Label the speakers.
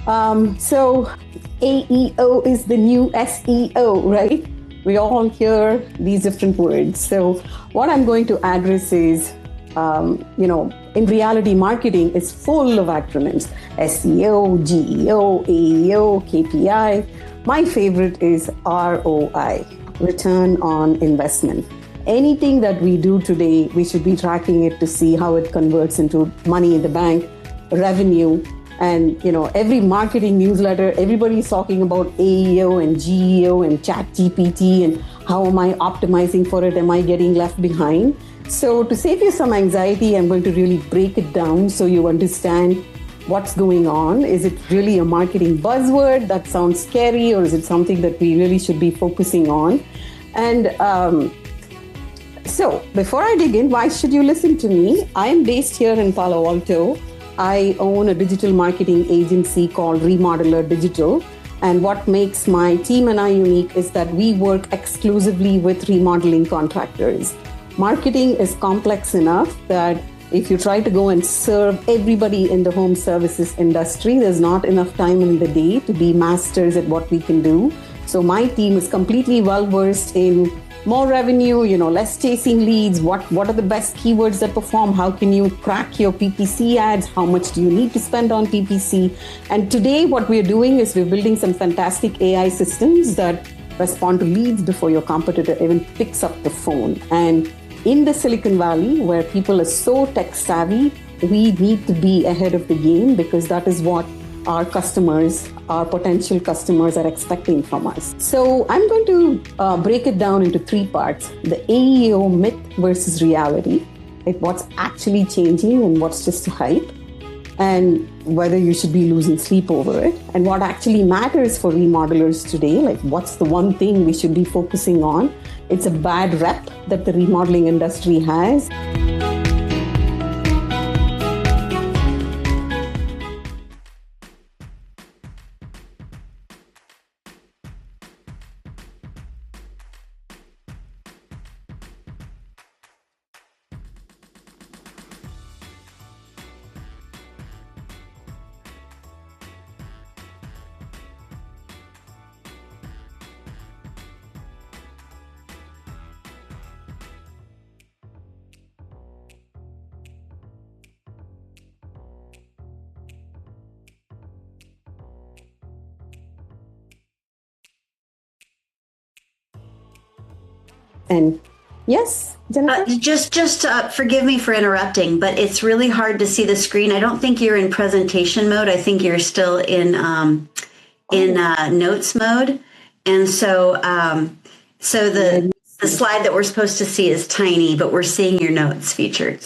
Speaker 1: So AEO is the new SEO, right? We all hear these different words. So what I'm going to address is, in reality, marketing is full of acronyms: SEO, GEO, AEO, KPI. My favorite is ROI, return on investment. Anything that we do today, we should be tracking it to see how it converts into money in the bank, revenue. And every marketing newsletter, everybody's talking about AEO and GEO and chat GPT and how am I optimizing for it? Am I getting left behind? So to save you some anxiety, I'm going to really break it down so you understand what's going on. Is it really a marketing buzzword that sounds scary, or is it something that we really should be focusing on? And so before I dig in, why should you listen to me? I am based here in Palo Alto. I own a digital marketing agency called Remodeler Digital. And what makes my team and I unique is that we work exclusively with remodeling contractors. Marketing is complex enough that if you try to go and serve everybody in the home services industry, there's not enough time in the day to be masters at what we can do. So my team is completely well-versed in more revenue, less chasing leads, what are the best keywords that perform, how can you crack your PPC ads, how much do you need to spend on PPC. And today what we're doing is we're building some fantastic AI systems that respond to leads before your competitor even picks up the phone. And in the Silicon Valley, where people are so tech savvy, we need to be ahead of the game, because that is what our customers, our potential customers, are expecting from us. So I'm going to break it down into three parts: the AEO myth versus reality, like what's actually changing and what's just a hype, and whether you should be losing sleep over it, and what actually matters for remodelers today, like what's the one thing we should be focusing on. It's a bad rep that the remodeling industry has. And yes, Jennifer?
Speaker 2: Just forgive me for interrupting, but it's really hard to see the screen. I don't think you're in presentation mode. I think you're still in notes mode. And so the slide that we're supposed to see is tiny, but we're seeing your notes featured.